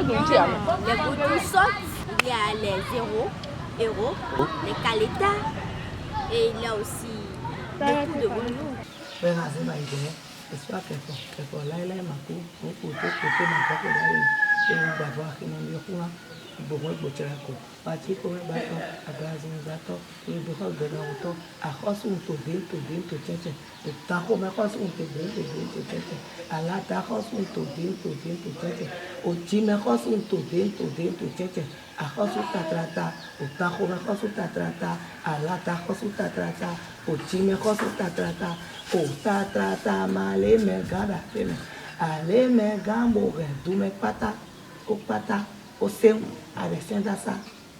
boutons sortent, il y a les héros, les caletas et il y a aussi beaucoup de boutons. Ale me gambo du me pata o pata o seu aresenda sa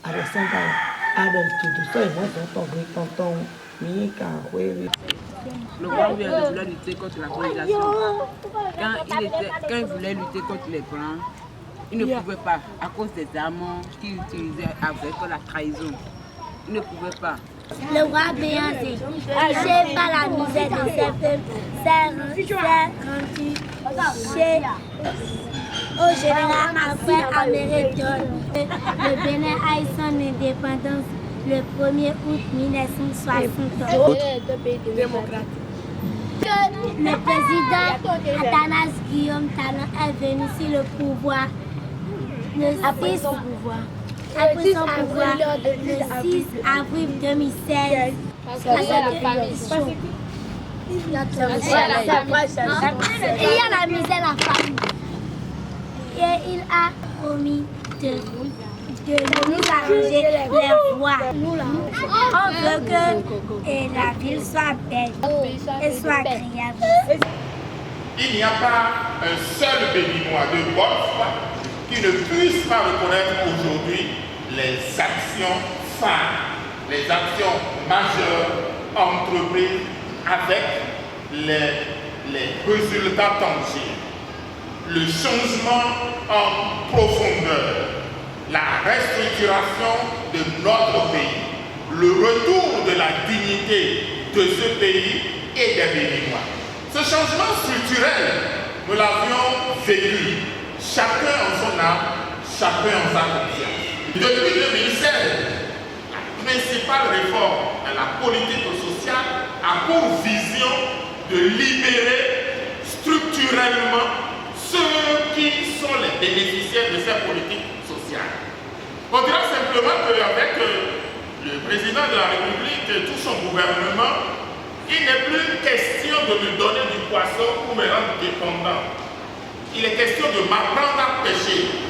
aresenda avec tout ça et moi tonton Mika oui. Le roi vient de vouloir lutter contre la colonisation. Quand il voulait lutter contre les Blancs, il ne pouvait pas à cause des armes qu'il utilisait avec la trahison. Il ne pouvait pas. Le roi Béancé, touché par la misère de ses peuples, s'est rendu au général après Amérindienne. Le Bénin a eu son indépendance le 1er août 1960. Le président Athanas Guillaume Talon est venu sur le pouvoir après son pouvoir le 6 avril 2016. Il y a la misère, la famille. Et il a promis de nous arranger les voies. On veut que la ville soit belle et soit agréable. Il n'y a pas un seul Béninois de bonne foi qui ne puisse pas reconnaître aujourd'hui les actions phares, les actions majeures entreprises avec les résultats tangibles. Le changement en profondeur, la restructuration de notre pays, le retour de la dignité de ce pays et des Béninois. Ce changement structurel, nous l'avions vécu, chacun en son âme, chacun en sa conscience. Depuis 2016, la principale réforme de la politique sociale a pour vision de libérer structurellement ceux qui sont les bénéficiaires de cette politique sociale. On dira simplement qu'avec le président de la République et tout son gouvernement, il n'est plus question de me donner du poisson pour me rendre dépendant. Il est question de m'apprendre à pêcher.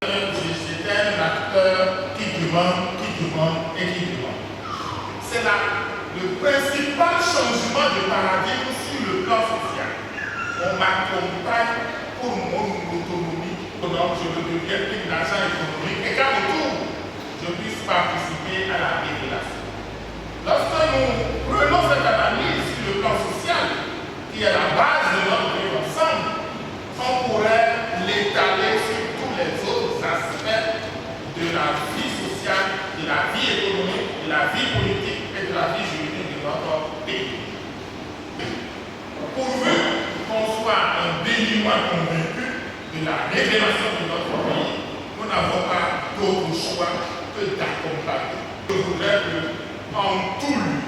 C'est un acteur qui demande et qui demande. C'est le principal changement de paradigme sur le plan social. On m'accompagne pour mon autonomie, donc je me deviens une agent économique et qu'à retour, je puisse participer à la révélation. Lorsque nous prenons cette analyse sur le plan social, qui est la base de notre vie ensemble, on pourrait l'étaler sur tous les autres aspects de la vie sociale, de la vie économique, de la vie politique et de la vie juridique de notre pays. Pourvu qu'on soit un Béninois convaincu de la révélation de notre pays, nous n'avons pas d'autre choix que d'accompagner. Je voudrais qu'en tout lieu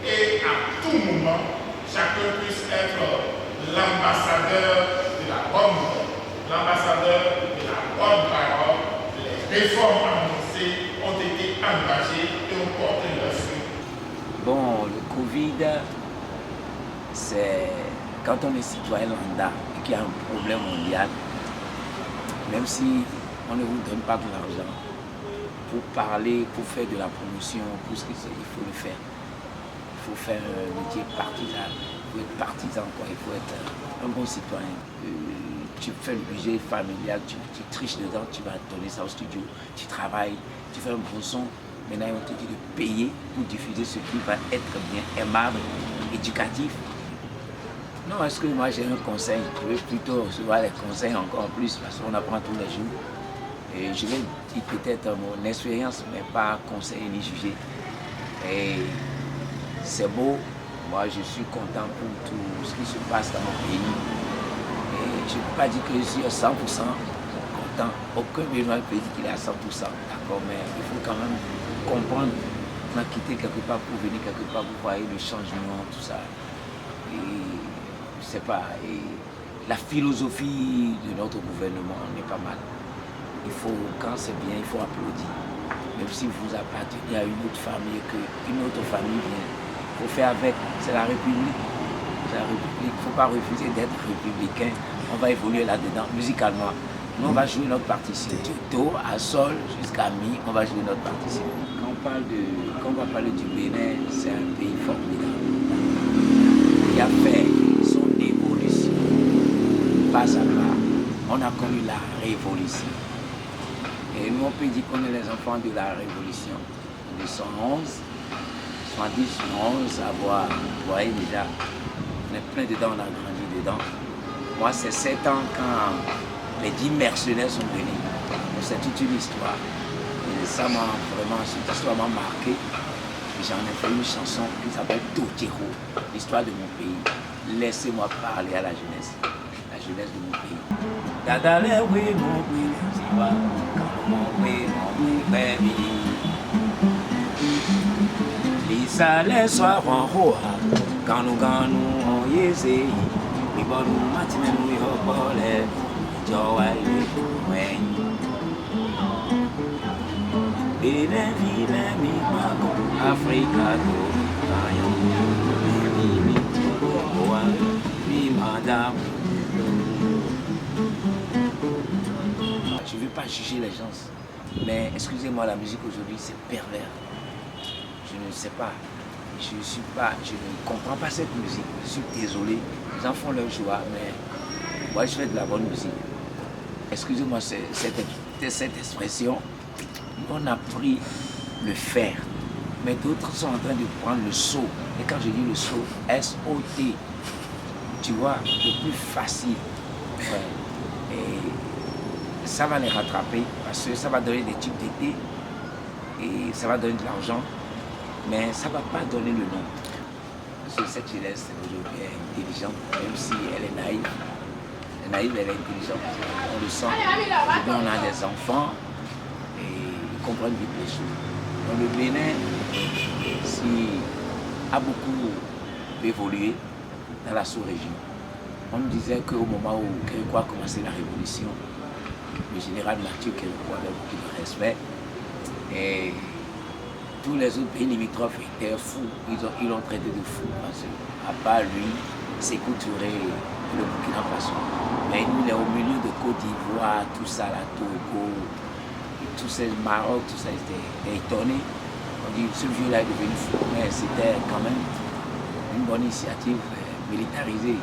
et à tout moment, chacun puisse être l'ambassadeur de la bonne nouvelle, l'ambassadeur de la bonne parole. Les réformes annoncées ont été engagées et ont porté leurs fruits. Bon, le Covid, c'est quand on est citoyen lambda et qu'il y a un problème mondial, même si on ne vous donne pas de l'argent, pour parler, pour faire de la promotion, pour ce que c'est, il faut le faire. Il faut faire un métier partisan. Il faut être partisan, quoi. Il faut être un bon citoyen. Tu fais le budget familial, tu triches dedans, tu vas donner ça au studio, tu travailles, tu fais un bon son. Maintenant, on te dit de payer pour diffuser ce qui va être bien aimable, éducatif. Non, est-ce que moi j'ai un conseil? Je vais plutôt recevoir les conseils encore plus parce qu'on apprend tous les jours. Et je vais dire peut-être mon expérience, mais pas conseiller ni juger. Et c'est beau, moi je suis content pour tout ce qui se passe dans mon pays. Et je ne peux pas dire que je suis à 100% content, temps. Aucun Béninois peut dire qu'il est à 100%, d'accord, mais il faut quand même comprendre qu'on a quitté quelque part pour venir quelque part, vous voyez le changement, tout ça. Et je sais pas, et la philosophie de notre gouvernement n'est pas mal. Il faut, quand c'est bien, il faut applaudir. Même si vous appartenez à une autre famille, qu'une autre famille vient, il faut faire avec. C'est la République. C'est la République. Il ne faut pas refuser d'être républicain. On va évoluer là-dedans, musicalement. Nous, on va jouer notre partition. Du Do à Sol jusqu'à Mi, on va jouer notre partition. Quand on va parler du Bénin, c'est un pays formidable. Il a fait son évolution. Pas à pas. On a connu la révolution. Et nous, on peut dire qu'on est les enfants de la Révolution. De 111, 70, 111, à voir, vous voyez déjà, on est plein dedans, on a grandi dedans. Moi, c'est 7 ans quand les 10 mercenaires sont venus. Donc, c'est toute une histoire. Et ça m'a vraiment, cette histoire m'a marqué. Et j'en ai fait une chanson qui s'appelle Totiro, l'histoire de mon pays. Laissez-moi parler à la jeunesse de mon pays. Dadale, oui, mon pays, c'est moi. Mon baby. Lisa les soirs en roa, quand nous on y est, les bonnes matinées nous y repolent, joie et et les vilains mi-mago, Africa, mi-madame. Je ne veux pas juger les gens, mais excusez-moi, la musique aujourd'hui c'est pervers. Je ne sais pas, je ne comprends pas cette musique, je suis désolé, les gens font leur joie, mais moi je fais de la bonne musique. Excusez-moi cette expression, on a pris le fer, mais d'autres sont en train de prendre le saut, et quand je dis le saut, S-O-T, tu vois, le plus facile. Et ça va les rattraper parce que ça va donner des tubes d'été et ça va donner de l'argent, mais ça ne va pas donner le nom. Parce que cette jeunesse aujourd'hui est intelligente, même si elle est naïve. Elle est naïve, elle est intelligente. On le sent. Aujourd'hui, on a des enfants et ils comprennent vite les choses. Donc le Bénin a beaucoup évolué dans la sous-région. On me disait qu'au moment où Kérékou a commencé la révolution, le général Mathieu Kérékou avait beaucoup de respect et tous les autres pays limitrophes étaient fous. Ils l'ont traité de fou parce qu'à part lui, Sékou Touré, le Burkina Faso. Mais nous, il est au milieu de Côte d'Ivoire, tout ça, la Togo, tout ça, le Maroc, tout ça, ils étaient étonnés. On dit ce vieux-là est devenu fou, mais c'était quand même une bonne initiative militarisée.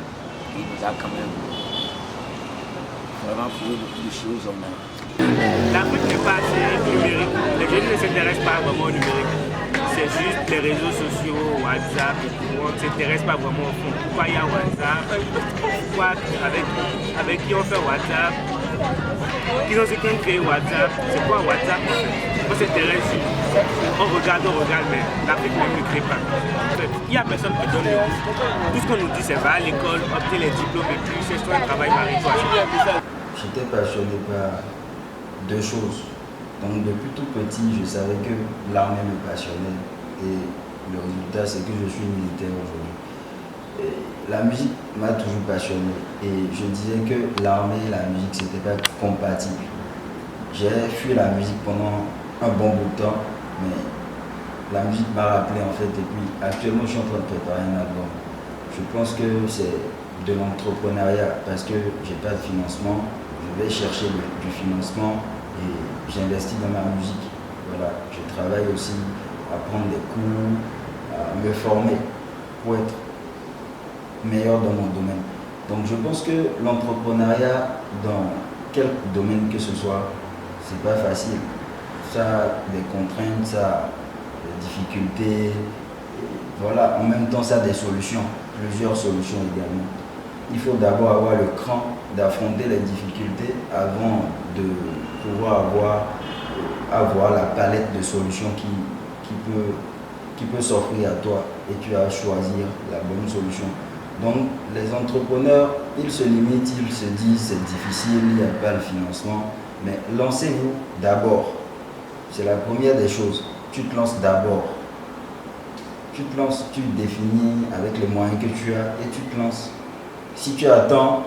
Et il nous a quand même vraiment prouvé beaucoup de choses. L'Afrique n'est pas assez numérique. Les jeunes ne s'intéressent pas vraiment au numérique. C'est juste les réseaux sociaux, WhatsApp, on ne s'intéresse pas vraiment au fond. Pourquoi il y a WhatsApp? Pourquoi avec qui on fait WhatsApp? Qui ont créé WhatsApp? C'est quoi WhatsApp? On s'intéresse, on regarde, mais l'Afrique ne crée pas. Il n'y a personne qui donne le cours. Tout ce qu'on nous dit, c'est va à l'école, obtenir les diplômes et puis cherche-toi un travail marie-toi. J'étais passionné par deux choses. Donc depuis tout petit, je savais que l'armée me passionnait et le résultat c'est que je suis militaire aujourd'hui. La musique m'a toujours passionné et je disais que l'armée et la musique c'était pas compatible. J'ai fui la musique pendant un bon bout de temps, mais la musique m'a rappelé en fait et puis actuellement je suis en train de préparer un album. Je pense que c'est de l'entrepreneuriat parce que j'ai pas de financement, je vais chercher du financement et j'investis dans ma musique. Voilà, je travaille aussi à prendre des cours, à me former pour être meilleur dans mon domaine. Donc je pense que l'entrepreneuriat dans quel domaine que ce soit, c'est pas facile. Ça a des contraintes, ça a des difficultés. Et voilà, en même temps ça a des solutions, plusieurs solutions également. Il faut d'abord avoir le cran d'affronter les difficultés avant de pouvoir avoir la palette de solutions qui peut s'offrir à toi et tu as à choisir la bonne solution. Donc les entrepreneurs, ils se limitent, ils se disent c'est difficile, il n'y a pas le financement. Mais lancez-vous d'abord. C'est la première des choses. Tu te lances d'abord. Tu te lances, tu définis avec les moyens que tu as et tu te lances. Si tu attends,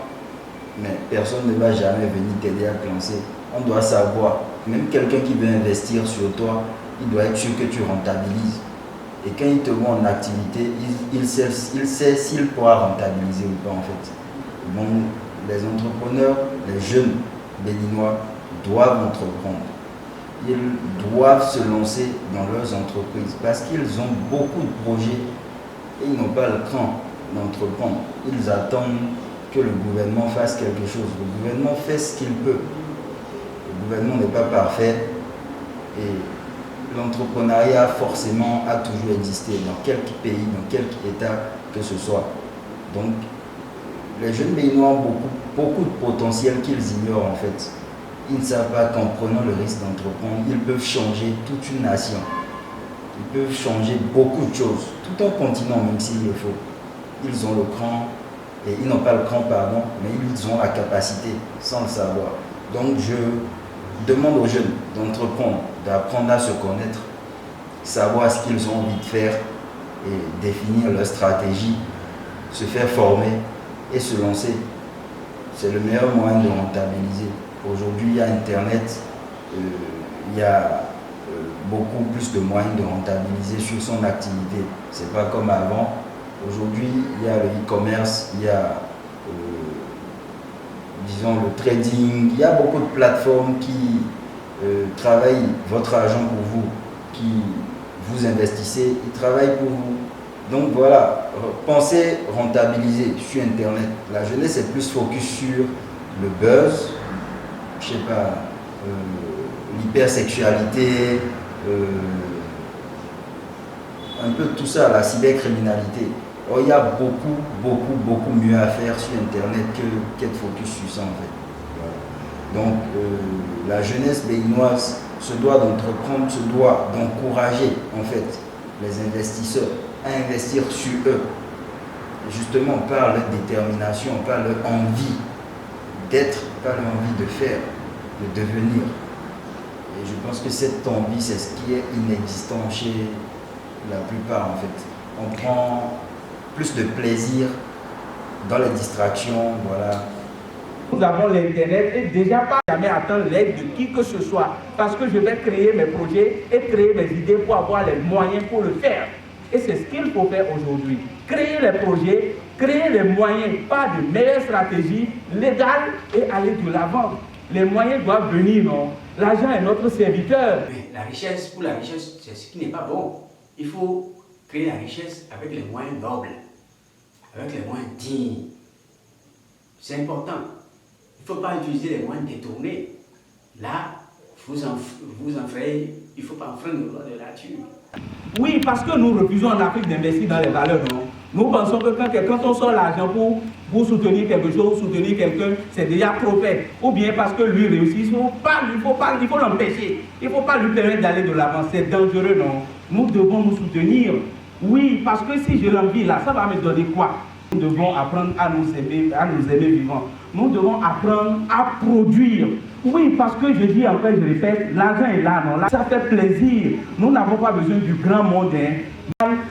mais personne ne va jamais venir t'aider à te lancer. On doit savoir, même quelqu'un qui veut investir sur toi, il doit être sûr que tu rentabilises. Et quand il te voit en activité, il sait s'il pourra rentabiliser ou pas en fait. Donc, les entrepreneurs, les jeunes béninois doivent entreprendre. Ils doivent se lancer dans leurs entreprises parce qu'ils ont beaucoup de projets et ils n'ont pas le cran d'entreprendre. Ils attendent que le gouvernement fasse quelque chose. Le gouvernement fait ce qu'il peut. Le gouvernement n'est pas parfait et l'entrepreneuriat forcément a toujours existé dans quelque pays, dans quelque état que ce soit. Donc, les jeunes béninois ont beaucoup de potentiel qu'ils ignorent en fait. Ils ne savent pas qu'en prenant le risque d'entreprendre, ils peuvent changer toute une nation. Ils peuvent changer beaucoup de choses, tout un continent même s'il le faut. Ils ont le cran, et ils n'ont pas le cran, pardon, mais ils ont la capacité sans le savoir. Donc je demande aux jeunes d'entreprendre, d'apprendre à se connaître, savoir ce qu'ils ont envie de faire et définir leur stratégie, se faire former et se lancer. C'est le meilleur moyen de rentabiliser. Aujourd'hui, il y a Internet, il y a beaucoup plus de moyens de rentabiliser sur son activité. Ce n'est pas comme avant. Aujourd'hui, il y a le e-commerce, il y a disons le trading, il y a beaucoup de plateformes qui travaillent votre argent pour vous, qui vous investissez, ils travaillent pour vous. Donc voilà, pensez rentabiliser sur Internet. La jeunesse est plus focus sur le buzz, je sais pas, l'hypersexualité, un peu tout ça, la cybercriminalité. Or, il y a beaucoup mieux à faire sur Internet qu'être focus sur ça en fait. Voilà. Donc, la jeunesse béninoise se doit d'entreprendre, se doit d'encourager en fait les investisseurs à investir sur eux, justement par leur détermination, par leur envie d'être, par leur envie de faire, de devenir. Et je pense que cette envie, c'est ce qui est inexistant chez la plupart en fait. On prend plus de plaisir dans les distractions, voilà. Nous avons l'Internet et déjà pas jamais attendre l'aide de qui que ce soit parce que je vais créer mes projets et créer mes idées pour avoir les moyens pour le faire. Et c'est ce qu'il faut faire aujourd'hui. Créer les projets, créer les moyens par de meilleures stratégies légales et aller de l'avant. Les moyens doivent venir, non? L'argent est notre serviteur. Mais la richesse, pour la richesse, c'est ce qui n'est pas bon. Il faut créer la richesse avec les moyens nobles, avec les moyens dignes. C'est important. Il ne faut pas utiliser les moyens détournés. Là, vous en ferez, il ne faut pas enfreindre le droit de la nature. Oui, parce que nous refusons en Afrique d'investir dans les valeurs, non? Nous pensons que quand on sort l'argent pour soutenir quelque chose, soutenir quelqu'un, c'est déjà trop fait. Ou bien parce que lui réussit, il faut l'empêcher. Il ne faut pas lui permettre d'aller de l'avant. C'est dangereux, non? Nous devons nous soutenir. Oui, parce que si je l'envie là, ça va me donner quoi? Nous devons apprendre à nous aimer vivants. Nous devons apprendre à produire. Oui, parce que je dis encore, je répète, l'argent est là, non? Là, ça fait plaisir. Nous n'avons pas besoin du grand monde, hein?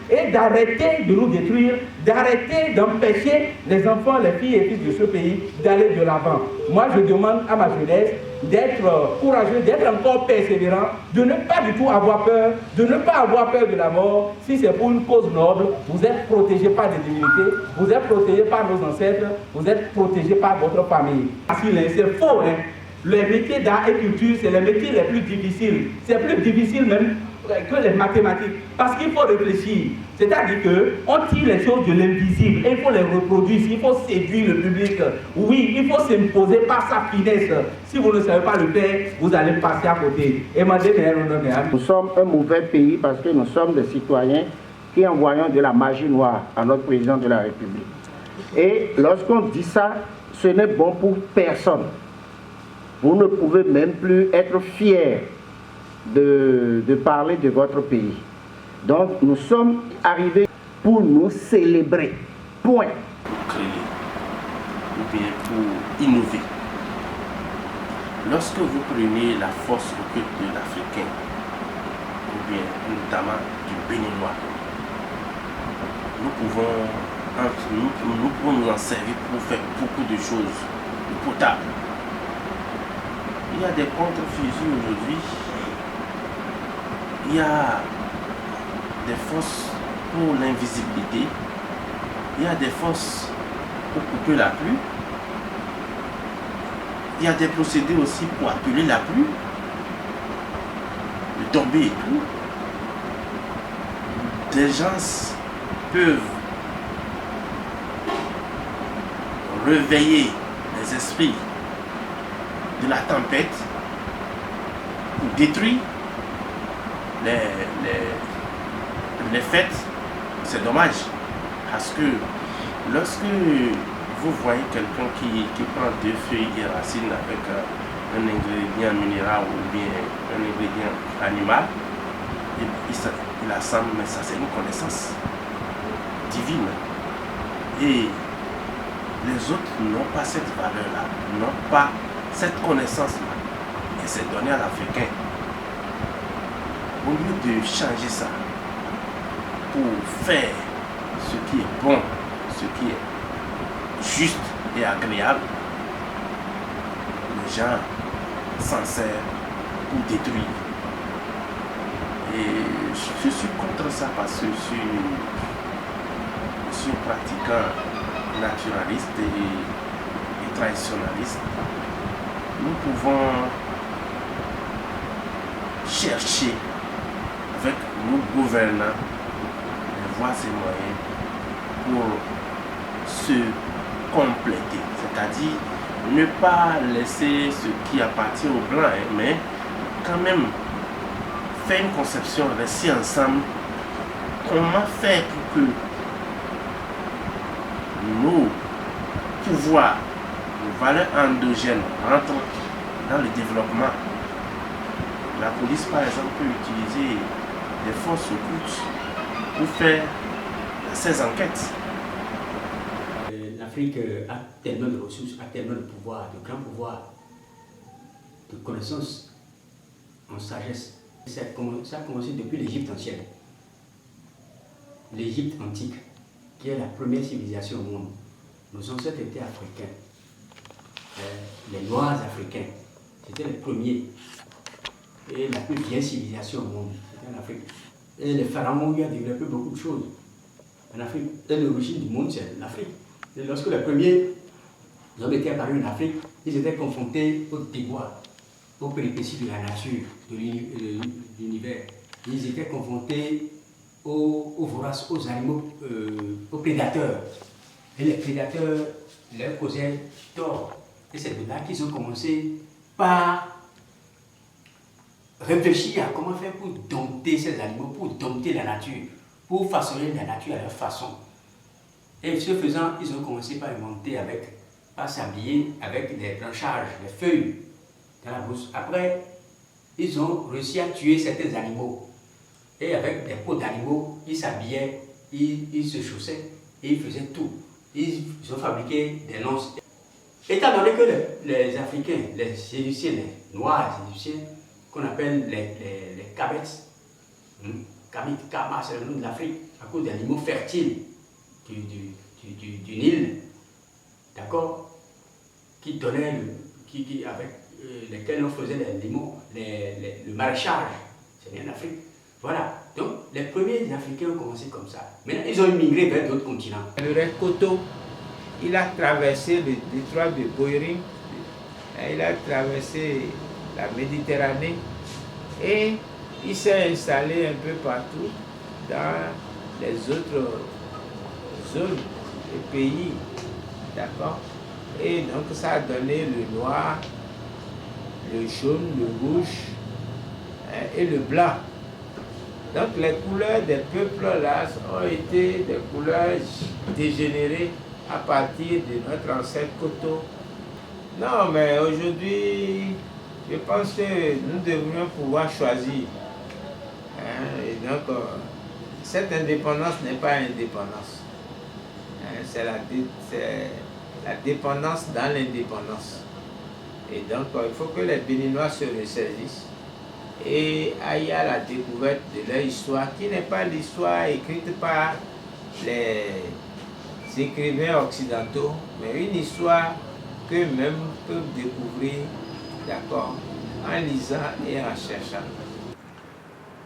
Et d'arrêter de nous détruire, d'arrêter d'empêcher les enfants, les filles et fils de ce pays d'aller de l'avant. Moi, je demande à ma jeunesse d'être courageux, d'être encore persévérant, de ne pas du tout avoir peur, de ne pas avoir peur de la mort. Si c'est pour une cause noble, vous êtes protégés par des divinités, vous êtes protégés par nos ancêtres, vous êtes protégés par votre famille. C'est faux, hein? Les métiers d'art et culture, c'est les métiers les plus difficiles. C'est plus difficile même que les mathématiques. Parce qu'il faut réfléchir. C'est-à-dire qu'on tire les choses de l'invisible et il faut les reproduire. Il faut séduire le public. Oui, il faut s'imposer par sa finesse. Si vous ne savez pas le faire, vous allez passer à côté. Nous sommes un mauvais pays parce que nous sommes des citoyens qui envoyons de la magie noire à notre président de la République. Et lorsqu'on dit ça, ce n'est bon pour personne. Vous ne pouvez même plus être fiers de parler de votre pays. Donc nous sommes arrivés pour nous célébrer. Point. Pour créer, ou bien pour innover. lorsque vous prenez la force occulte de l'Africain, ou bien notamment du Béninois, nous pouvons nous en servir pour faire beaucoup de choses potables. Il y a des contre-fusils aujourd'hui, il y a des forces pour l'invisibilité, il y a des forces pour couper la pluie, il y a des procédés aussi pour appeler la pluie, de tomber et tout. Des gens peuvent réveiller les esprits de la tempête pour détruire les fêtes. C'est dommage parce que lorsque vous voyez quelqu'un qui prend 2 feuilles et racines avec un ingrédient minéral ou bien un ingrédient animal, il assemble, mais ça c'est une connaissance divine. Et les autres n'ont pas cette valeur-là, n'ont pas cette connaissance-là. Et c'est donné à l'Africain. Au lieu de changer ça pour faire ce qui est bon, ce qui est juste et agréable, les gens s'en servent pour détruire. Et je suis contre ça parce que je suis un pratiquant naturaliste et traditionnaliste. Nous pouvons chercher avec nos gouvernants les voies et moyens pour se compléter, c'est-à-dire ne pas laisser ce qui appartient aux Blancs, mais quand même faire une conception, rester ensemble, comment faire pour que nos pouvoirs, nos valeurs endogènes rentrent dans le développement. La police, par exemple, peut utiliser des forces occultes pour faire ces enquêtes. L'Afrique a tellement de ressources, a tellement de pouvoir, de grands pouvoirs, de connaissances en sagesse. Ça a commencé depuis l'Égypte ancienne. L'Égypte antique, qui est la première civilisation au monde. Nos ancêtres étaient africains. Les Noirs africains, c'était les premiers. Et la plus vieille civilisation au monde, c'était en Afrique. Et les pharaons ont développé beaucoup de choses en Afrique. Et l'origine du monde, c'est l'Afrique. Et lorsque les premiers hommes étaient apparus en Afrique, ils étaient confrontés aux déboires, aux péripéties de la nature, de l'univers. Ils étaient confrontés aux voraces, aux animaux, aux prédateurs. Et les prédateurs leur causaient tort. Et c'est de là qu'ils ont commencé par réfléchir à comment faire pour dompter ces animaux, pour dompter la nature, pour façonner la nature à leur façon. Et ce faisant, ils ont commencé par inventer par s'habiller avec des branchages, des feuilles dans la brousse. Après, ils ont réussi à tuer certains animaux. Et avec des peaux d'animaux, ils s'habillaient, ils se chaussaient et ils faisaient tout. Ils ont fabriqué des lances. Étant donné que les Africains, les Égyptiens, les Noirs Égyptiens, qu'on appelle les Kabets, Kama, c'est le nom de l'Afrique, à cause des animaux fertiles du Nil, d'accord, qui donnaient, avec lesquels on faisait le maraîchage, c'est bien l'Afrique. Voilà, donc les premiers Africains ont commencé comme ça. Maintenant, ils ont migré vers d'autres continents. Le Rekoto, il a traversé le détroit de Boïring, il a traversé la Méditerranée et il s'est installé un peu partout dans les autres zones et pays, d'accord. Et donc ça a donné le noir, le jaune, le rouge et le blanc. Donc les couleurs des peuples là ont été des couleurs dégénérées à partir de notre ancêtre Koto. Non, mais aujourd'hui, je pense que nous devrions pouvoir choisir. Et donc, cette indépendance n'est pas indépendance. C'est la dépendance dans l'indépendance. Et donc, il faut que les Béninois se ressaisissent et aillent à la découverte de leur histoire, qui n'est pas l'histoire écrite par les écrivains occidentaux, mais une histoire qu'eux-mêmes peuvent découvrir, d'accord, en lisant et en cherchant.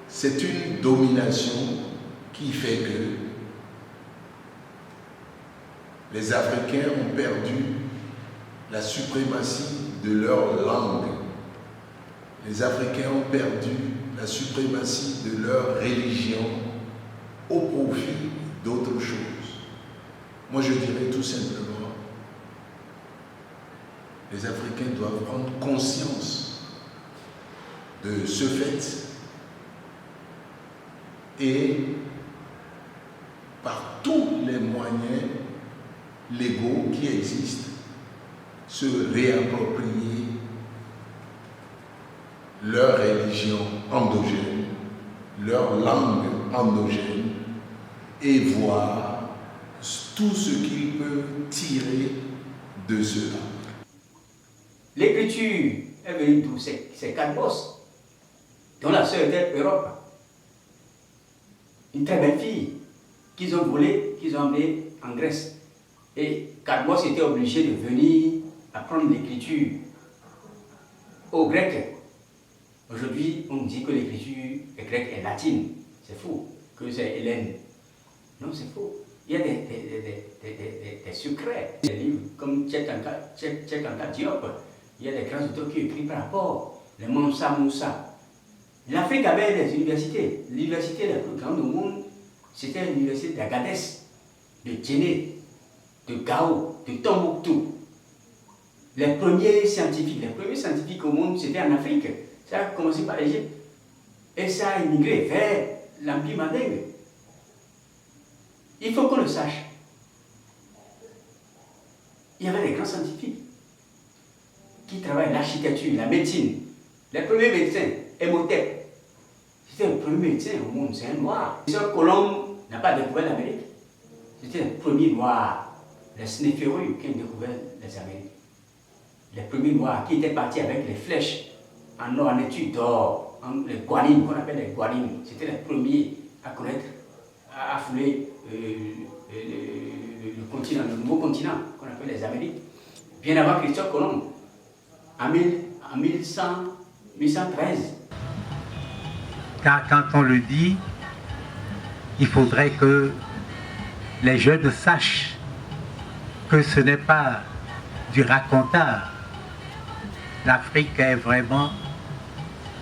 C'est une domination qui fait que les Africains ont perdu la suprématie de leur langue. Les Africains ont perdu la suprématie de leur religion au profit d'autres choses. Moi, je dirais tout simplement, les Africains doivent prendre conscience de ce fait et par tous les moyens légaux qui existent, se réapproprier leur religion endogène, leur langue endogène et voir tout ce qu'ils peuvent tirer de cela. L'écriture est venue d'où? C'est Cadmos, dont la sœur était Europe. Une très belle fille qu'ils ont volée, qu'ils ont emmenée en Grèce. Et Cadmos était obligé de venir apprendre l'écriture aux Grecs. Aujourd'hui, on dit que l'écriture grecque est latine. C'est faux. Que c'est Hélène. Non, c'est faux. Il y a des secrets. Des livres comme Cheikh Anta Diop. Il y a des grands auteurs qui écrivent par rapport. Les Mansa Moussa. L'Afrique avait des universités. L'université la plus grande au monde, c'était l'université d'Agadez, de Djenné, de Gao, de Tombouctou. Les premiers scientifiques au monde, c'était en Afrique. Ça a commencé par l'Égypte. Et ça a immigré vers l'Empire Mandingue. Il faut qu'on le sache. Il y avait des grands scientifiques qui travaillent l'architecture, la médecine. Les premiers médecins, Imhotep, c'était le premier médecin au monde, c'est un noir. Colomb n'a pas découvert l'Amérique. C'était le premier noir, les Snéférus, qui ont découvert les Amériques. Les premiers noirs qui étaient partis avec les flèches en or, en études d'or, les guanines, qu'on appelle les guanines. C'était les premiers à connaître, à fouler le continent, le nouveau continent, qu'on appelle les Amériques. Bien avant Christophe Colomb, en 1113. Car quand on le dit, il faudrait que les jeunes sachent que ce n'est pas du racontard. L'Afrique est vraiment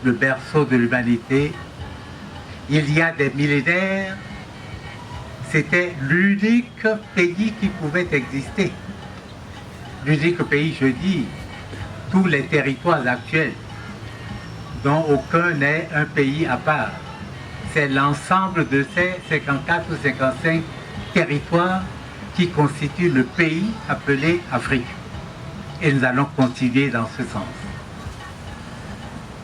le berceau de l'humanité. Il y a des millénaires, c'était l'unique pays qui pouvait exister. L'unique pays, je dis, tous les territoires actuels, dont aucun n'est un pays à part. C'est l'ensemble de ces 54 ou 55 territoires qui constituent le pays appelé Afrique. Et nous allons continuer dans ce sens.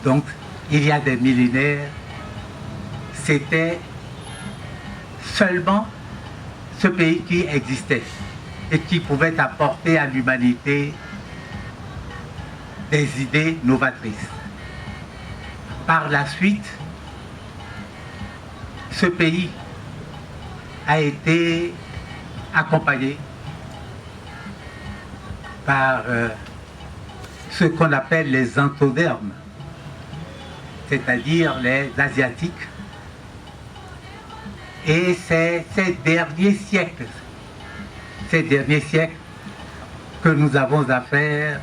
Donc, il y a des millénaires, c'était seulement ce pays qui existait et qui pouvait apporter à l'humanité des idées novatrices. Par la suite, ce pays a été accompagné par ce qu'on appelle les entodermes, c'est-à-dire les Asiatiques. Et c'est ces derniers siècles que nous avons affaire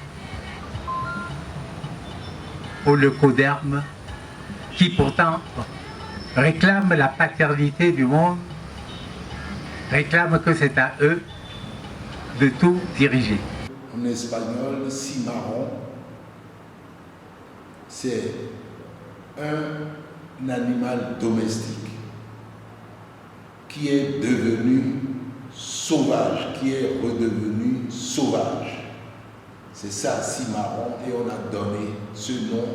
aux leucodermes qui pourtant réclament la paternité du monde, réclament que c'est à eux de tout diriger. En espagnol, cimarron, c'est un animal domestique qui est devenu sauvage, qui est redevenu sauvage. C'est ça, cimarron, et on a donné ce nom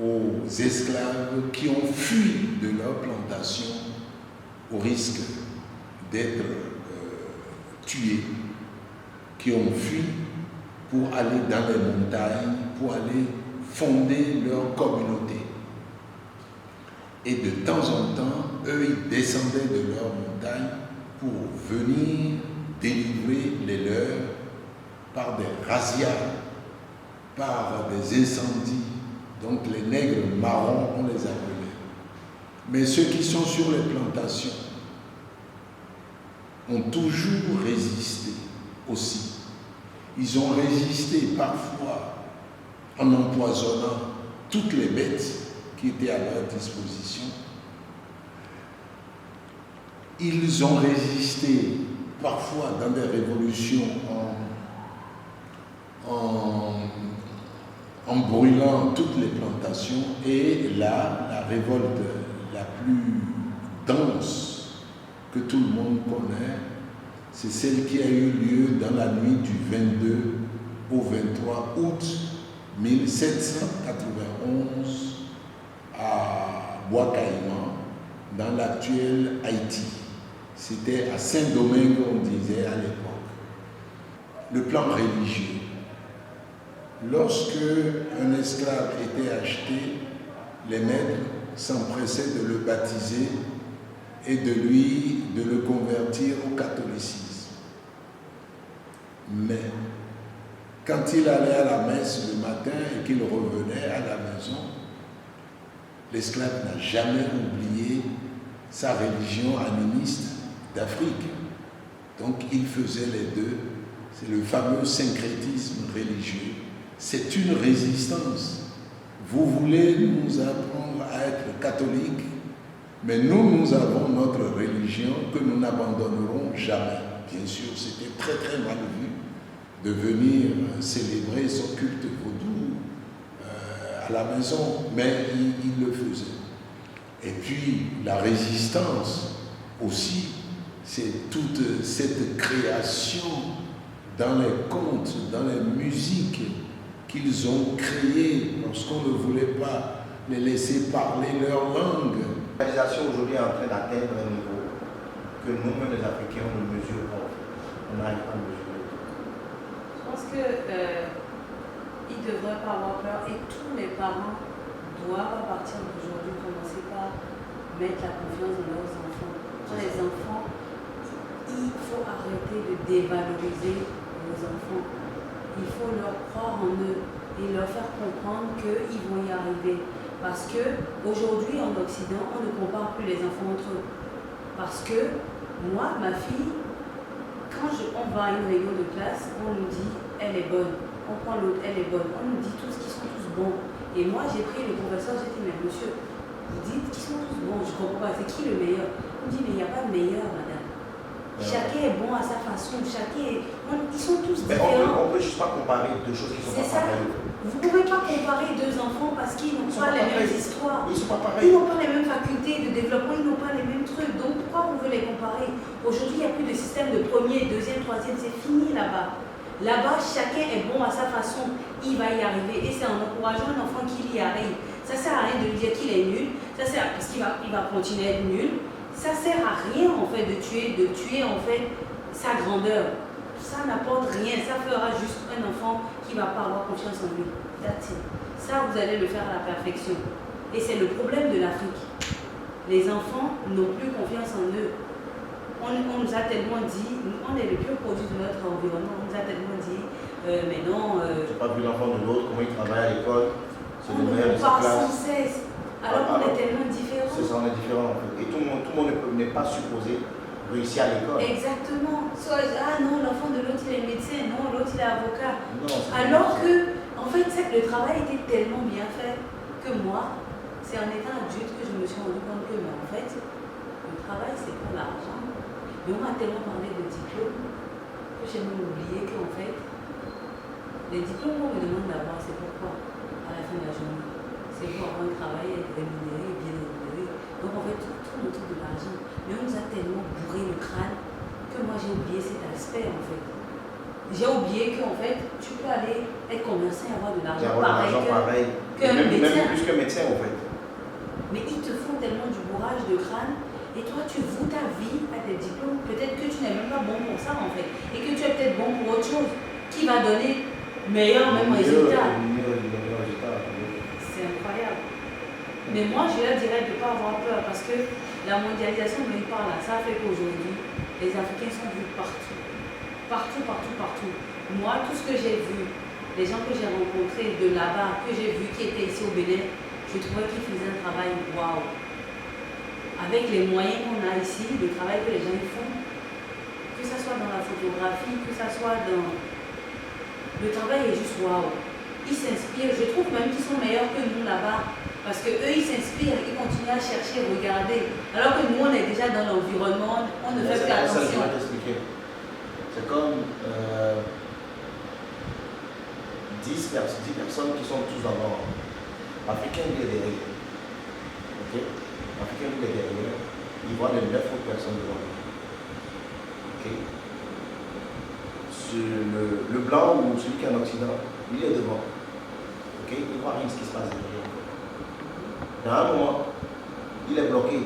aux esclaves qui ont fui de leur plantation au risque d'être tués, qui ont fui pour aller dans les montagnes, pour aller fonder leur communauté. Et de temps en temps, eux, ils descendaient de leur montagne pour venir délivrer les leurs par des razzias, par des incendies. Donc les nègres marrons, on les appelait. Mais ceux qui sont sur les plantations ont toujours résisté aussi. Ils ont résisté parfois en empoisonnant toutes les bêtes qui étaient à leur disposition. Ils ont résisté parfois dans des révolutions en brûlant toutes les plantations. Et là, la révolte la plus dense que tout le monde connaît, c'est celle qui a eu lieu dans la nuit du 22 au 23 août 1791 à Bois-Caïman, dans l'actuel Haïti. C'était à Saint-Domingue, on disait à l'époque. Le plan religieux. Lorsque un esclave était acheté, les maîtres s'empressaient de le baptiser et de le convertir au catholicisme. Mais quand il allait à la messe le matin et qu'il revenait à la maison, l'esclave n'a jamais oublié sa religion animiste d'Afrique. Donc il faisait les deux. C'est le fameux syncrétisme religieux. C'est une résistance. Vous voulez nous apprendre à être catholiques, mais nous avons notre religion que nous n'abandonnerons jamais. Bien sûr, c'était très très mal vu de venir célébrer son culte vaudou à la maison, mais il le faisait. Et puis la résistance aussi, c'est toute cette création dans les contes, dans les musiques qu'ils ont créées lorsqu'on ne voulait pas les laisser parler leur langue. L'organisation aujourd'hui est en train d'atteindre un niveau que nous-mêmes les Africains on ne mesure pas. On n'arrive pas à mesurer. Je pense qu'ils ne devraient pas avoir peur et tous les parents doivent à partir d'aujourd'hui commencer par mettre la confiance dans leurs enfants. Les enfants, il faut arrêter de dévaloriser les enfants. Il faut leur croire en eux et leur faire comprendre qu'ils vont y arriver. Parce qu'aujourd'hui, en Occident, on ne compare plus les enfants entre eux. Parce que moi, ma fille, quand on va à une réunion de classe, on nous dit elle est bonne. On prend l'autre, elle est bonne. On nous dit tous qu'ils sont tous bons. Et moi, j'ai pris le professeur, j'ai dit mais monsieur, vous dites qu'ils sont tous bons, je ne comprends pas, c'est qui le meilleur? On me dit mais il n'y a pas de meilleur, madame. Chacun est bon à sa façon, ils sont tous différents. On ne peut juste pas comparer deux choses qui sont pas pareilles. Vous ne pouvez pas comparer deux enfants parce qu'ils n'ont pas les mêmes histoires. Ils sont pas pareils. Ils n'ont pas les mêmes facultés de développement, ils n'ont pas les mêmes trucs. Donc pourquoi vous voulez les comparer? Aujourd'hui, il n'y a plus de système de premier, deuxième, troisième, c'est fini là-bas. Là-bas, chacun est bon à sa façon, il va y arriver. Et c'est en encourageant un enfant qu'il y arrive. Ça ne sert à rien de lui dire qu'il est nul, ça sert parce qu'il va continuer à être nul. Ça ne sert à rien en fait de tuer en fait sa grandeur. Ça n'apporte rien, ça fera juste un enfant qui ne va pas avoir confiance en lui. That's it. Ça, vous allez le faire à la perfection. Et c'est le problème de l'Afrique. Les enfants n'ont plus confiance en eux. On nous a tellement dit, on est le pur produit de notre environnement, on nous a tellement dit, mais non... Tu n'as pas vu l'enfant de l'autre, comment il travaille à l'école, c'est le on meilleur de sa compare classe. sans cesse, alors qu'on est tellement différents. C'est ça, on est différents en fait. Et tout le monde n'est pas supposé réussir à l'école. Exactement. Soit, ah non, l'enfant de l'autre il est médecin, non, l'autre il est avocat. Non, alors que, en fait, le travail était tellement bien fait que moi, c'est en étant adulte que je me suis rendu compte que, mais en fait, le travail c'est pour l'argent. Mais on m'a tellement parlé de diplôme que j'ai même oublié qu'en fait, les diplômes qu'on me demande d'avoir, c'est pourquoi à la fin de la journée. C'est pour avoir un travail, être rémunéré, bien rémunéré. Donc en fait, tout tourne autour de l'argent. Mais on nous a tellement bourré le crâne que moi j'ai oublié cet aspect en fait. J'ai oublié qu'en fait, tu peux aller être commerçant et avoir de l'argent pareil qu'un médecin. Même plus qu'un médecin en fait. Mais ils te font tellement du bourrage de crâne et toi tu voues ta vie à tes diplômes. Peut-être que tu n'es même pas bon pour ça en fait. Et que tu es peut-être bon pour autre chose qui va donner meilleurs même résultats. C'est incroyable. Mais moi, je leur dirais de ne pas avoir peur parce que la mondialisation dont ils parlent, ça fait qu'aujourd'hui, les Africains sont vus partout. Partout, partout, partout. Moi, tout ce que j'ai vu, les gens que j'ai rencontrés de là-bas, que j'ai vu qui étaient ici au Bénin, je trouvais qu'ils faisaient un travail waouh. Avec les moyens qu'on a ici, le travail que les gens font, que ce soit dans la photographie, que ce soit dans... Le travail est juste waouh. Ils s'inspirent, je trouve même qu'ils sont meilleurs que nous là-bas. Parce qu'eux, ils s'inspirent, ils continuent à chercher, regarder. Alors que nous, on est déjà dans l'environnement, on ne fait plus attention. C'est comme 10 personnes qui sont tous devant. L'Africain, il est derrière. Ok? L'Africain, il est derrière. Il voit les 9 autres personnes devant. Ok? Le blanc ou celui qui est en Occident, il est devant. Ok? Il voit rien de ce qui se passe derrière. Dans un moment, il est bloqué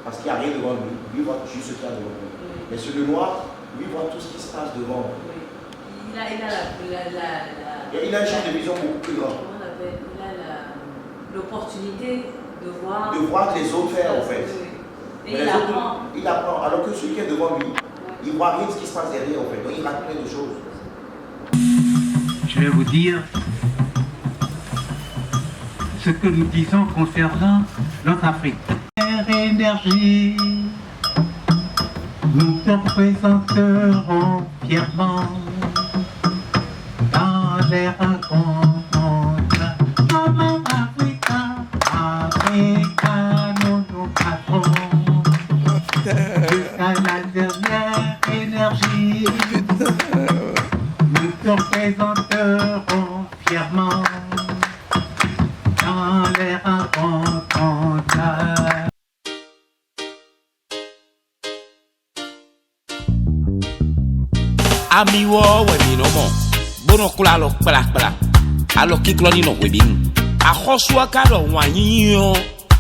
parce qu'il n'y a rien devant lui. Lui voit juste ce qu'il y a devant lui. Mais sur le noir, lui voit tout ce qui se passe devant. Il a un champ de vision beaucoup plus grand. Il a l'opportunité de voir... De voir les autres faire en fait. Et il apprend. Il apprend. Alors que celui qui est devant lui, il ne voit rien de ce qui se passe derrière en fait. Donc il rate plein de choses. Je vais vous dire ce que nous disons concernant notre Afrique. Énergie, nous te présenterons fièrement dans les rencontres. Maman Africa, Africa, nous passerons jusqu'à la dernière énergie. Nous te présenterons fièrement dans les rencontres. Ami wo we no mo bono kula lo kpla alo kiklo ni no we bi ahosu aka lo wanyin yo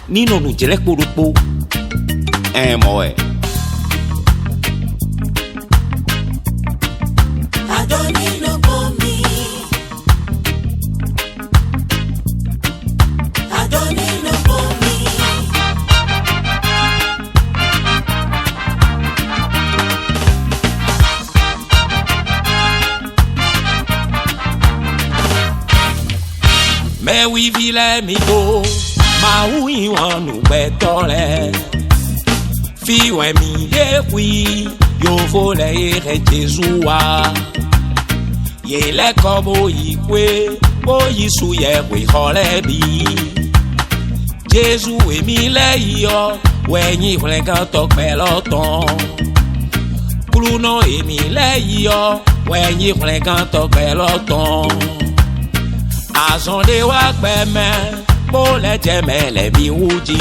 ni no nu jele kpodopo mo e Adoni no komi Adoni no komi Me we vile mi go ma wi wonu betole fi we mi le wi yo vole re Jesua ye le kobo ikwe o yisu ye we holebi Jesu e mi le yo we ni hole kan to peloton Bruno e mi le yo we ni hole kan to peloton Azonde wa gbeme bo le jeme le bi wuji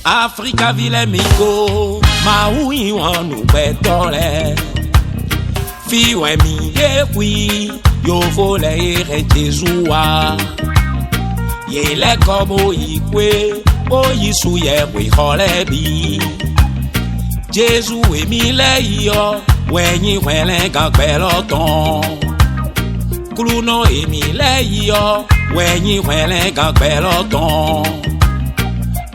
Africa vile migo ma wi wonu betole fi we mi ye wi yo vole re Jesua ye le kobo ikwe o yisu ye we holebi Jesu e mi le yo we yin wele gan peloton Bruno e mi le yo we yin wele gan peloton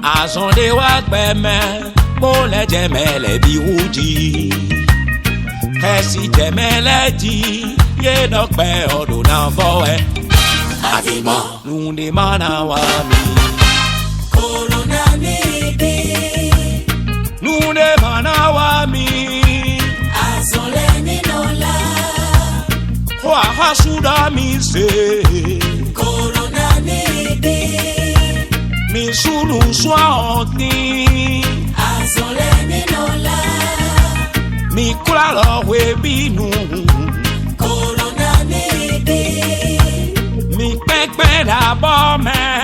Azonde wa gbeme bo le jemele bi uji Esi jemele ji ye no pe odo na foe Avimo lunde mana wa mi Corona nebe Lunde mana wa mi Azole ninola Wa hasuda mi se Corona nebe Mi sunu swa oti Azole ninola Mi kula lo we binu Corona nebe Mi pepe da bo me